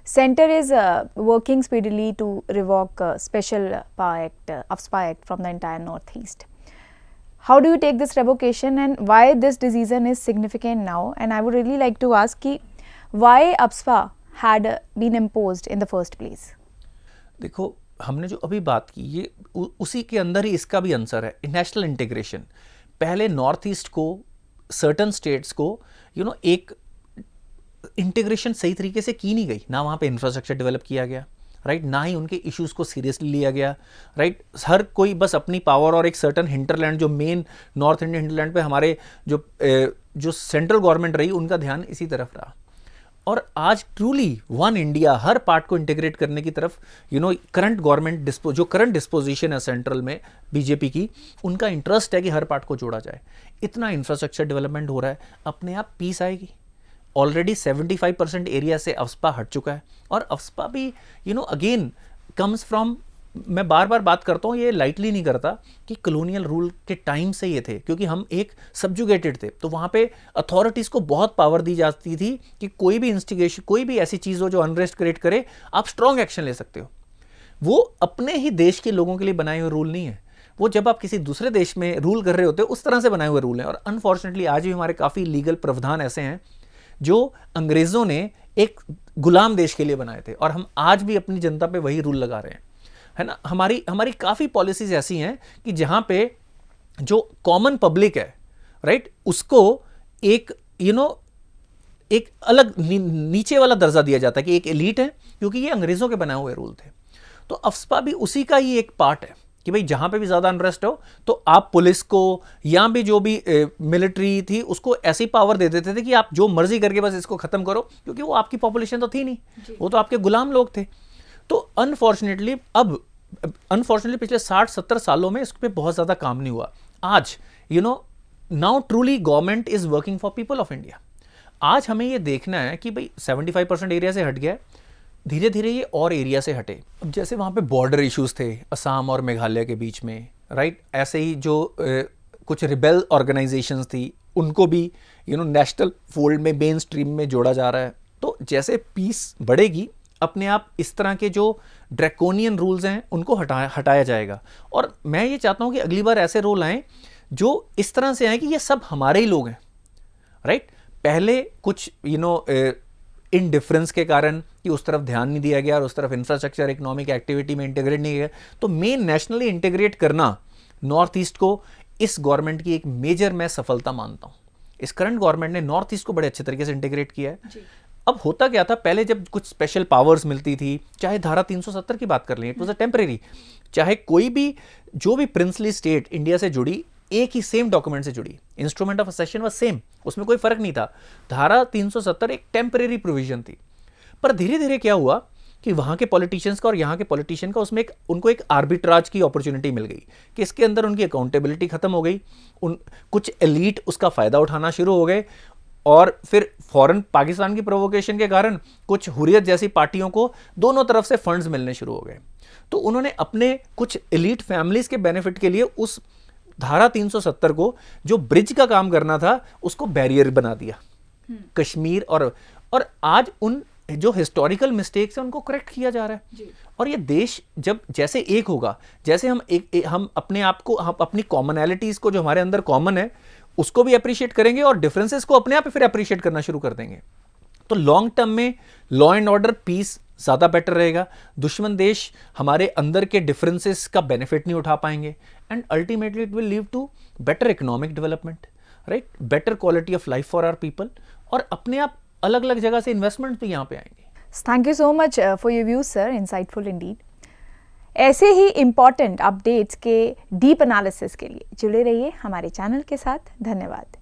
Center is working speedily to revoke Special Power Act, AFSPA Act from the entire Northeast. How do you take this revocation and why this decision is significant now? And I would really like to ask ki, why AFSPA had been imposed in the first place? देखो, हमने जो अभी बात की ये उसी के अंदर ही इसका भी आंसर है, नेशनल इंटीग्रेशन। पहले नॉर्थ ईस्ट को, सर्टन स्टेट्स को एक इंटीग्रेशन सही तरीके से की नहीं गई, ना वहाँ पे इंफ्रास्ट्रक्चर डेवलप किया गया, राइट, ना ही उनके इश्यूज को सीरियसली लिया गया, राइट। हर कोई बस अपनी पावर और एक सर्टन हिंटरलैंड, जो मेन नॉर्थ इंडियन हिंटरलैंड पे हमारे जो सेंट्रल गवर्नमेंट रही, उनका ध्यान इसी तरफ रहा। और आज ट्रूली वन इंडिया, हर पार्ट को इंटीग्रेट करने की तरफ करंट गवर्नमेंट जो करंट डिस्पोजिशन है सेंट्रल में बीजेपी की, उनका इंटरेस्ट है कि हर पार्ट को जोड़ा जाए। इतना इंफ्रास्ट्रक्चर डेवलपमेंट हो रहा है, अपने आप पीस आएगी। ऑलरेडी 75% एरिया से अफस्पा हट चुका है, और अफस्पा भी अगेन कम्स फ्रॉम, मैं बार बार बात करता हूँ, ये लाइटली नहीं करता कि कॉलोनियल रूल के टाइम से ये थे, क्योंकि हम एक सब्जुगेटेड थे, तो वहाँ पे अथॉरिटीज़ को बहुत पावर दी जाती थी कि कोई भी इंस्टिगेशन, कोई भी ऐसी चीज़ हो जो अनरेस्ट क्रिएट करे, आप स्ट्रॉन्ग एक्शन ले सकते हो। वो अपने ही देश के लोगों के लिए बनाए हुए रूल नहीं है, वो जब आप किसी दूसरे देश में रूल कर रहे होते हो उस तरह से बनाए हुए रूल हैं। और अनफॉर्चुनेटली आज भी हमारे काफ़ी लीगल प्रावधान ऐसे हैं जो अंग्रेज़ों ने एक गुलाम देश के लिए बनाए थे, और हम आज भी अपनी जनता पे वही रूल लगा रहे हैं, है ना। हमारी काफ़ी पॉलिसीज ऐसी हैं कि जहाँ पे जो कॉमन पब्लिक है, राइट, उसको एक एक अलग नीचे वाला दर्जा दिया जाता है कि एक एलीट है, क्योंकि ये अंग्रेज़ों के बनाए हुए रूल थे। तो अफस्पा भी उसी का ही एक पार्ट है कि भाई जहाँ पे भी ज़्यादा अनरेस्ट हो तो आप पुलिस को या भी जो भी मिलिट्री थी उसको ऐसी पावर दे देते थे कि आप जो मर्जी करके बस इसको ख़त्म करो, क्योंकि वो आपकी पॉपुलेशन तो थी नहीं, वो तो आपके गुलाम लोग थे। तो अनफॉर्चुनेटली पिछले 60-70 सालों में इस पर बहुत ज़्यादा काम नहीं हुआ। आज now truly government is working for people of India. आज हमें ये देखना है कि भाई 75% एरिया से हट गया है, धीरे धीरे ये और एरिया से हटे। अब जैसे वहाँ पे बॉर्डर इश्यूज थे असम और मेघालय के बीच में, राइट, ऐसे ही जो कुछ रिबेल ऑर्गेनाइजेशंस थी उनको भी नेशनल फोल्ड में, मेन स्ट्रीम में जोड़ा जा रहा है। तो जैसे पीस बढ़ेगी, अपने आप इस तरह के जो ड्रैकोनियन रूल्स हैं उनको हटाया जाएगा। और मैं ये चाहता हूँ कि अगली बार ऐसे रूल आएँ जो इस तरह से आए कि ये सब हमारे ही लोग हैं, राइट। पहले कुछ इनडिफरेंस के कारण कि उस तरफ ध्यान नहीं दिया गया और उस तरफ इंफ्रास्ट्रक्चर, इकोनॉमिक एक्टिविटी में इंटीग्रेट नहीं किया, तो मेन नेशनली इंटीग्रेट करना नॉर्थ ईस्ट को इस गवर्नमेंट की एक मेजर मैं सफलता मानता हूँ। इस करंट गवर्नमेंट ने नॉर्थ ईस्ट को बड़े अच्छे तरीके से इंटीग्रेट किया है। अब होता क्या था, पहले जब कुछ स्पेशल पावर्स मिलती थी, चाहे धारा 370 की बात कर लें, इट वाज अ टेम्परेरी, चाहे कोई भी जो भी प्रिंसली स्टेट इंडिया से जुड़ी एक ही सेम डॉक्यूमेंट से जुड़ी, इंस्ट्रूमेंट ऑफ असेशन वाज सेम, उसमें कोई फर्क नहीं था। धारा 370 एक टेम्परेरी प्रोविजन थी। पर धीरे धीरे क्या हुआ कि वहाँ के पॉलिटिशियंस का और यहाँ के पॉलिटिशियन का उसमें उनको एक आर्बिट्राज की अपॉर्चुनिटी मिल गई कि इसके अंदर उनकी अकाउंटेबिलिटी खत्म हो गई, कुछ एलीट उसका फ़ायदा उठाना शुरू हो गए, और फिर फॉरेन पाकिस्तान की प्रोवोकेशन के कारण कुछ हुर्रियत जैसी पार्टियों को दोनों तरफ से फंड्स मिलने शुरू हो गए। तो उन्होंने अपने कुछ एलीट फैमिलीज़ के बेनिफिट के लिए उस धारा 370 को, जो ब्रिज का काम करना था, उसको बैरियर बना दिया कश्मीर। और आज उन जो हिस्टोरिकल मिस्टेक्स हैं उनको करेक्ट किया जा रहा है। और ये देश जब जैसे एक होगा, जैसे हम अपने आप को, हम अपनी कॉमनैलिटीज़ को जो हमारे अंदर कॉमन है उसको भी अप्रिशिएट करेंगे और डिफरेंसेस को अपने आप फिर अप्रिशिएट करना शुरू कर देंगे, तो लॉन्ग टर्म में लॉ एंड ऑर्डर, पीस ज़्यादा बेटर रहेगा। दुश्मन देश हमारे अंदर के डिफरेंसेस का बेनिफिट नहीं उठा पाएंगे, and ultimately it will lead to better economic development, right, better quality of life for our people, और अपने आप अलग अलग जगह से इन्वेस्टमेंट भी यहाँ पे आएंगे। Thank you so much for your views sir, insightful Indeed. ऐसे ही इम्पॉर्टेंट अपडेट्स के डीप एनालिसिस के लिए जुड़े रहिए हमारे चैनल के साथ। धन्यवाद।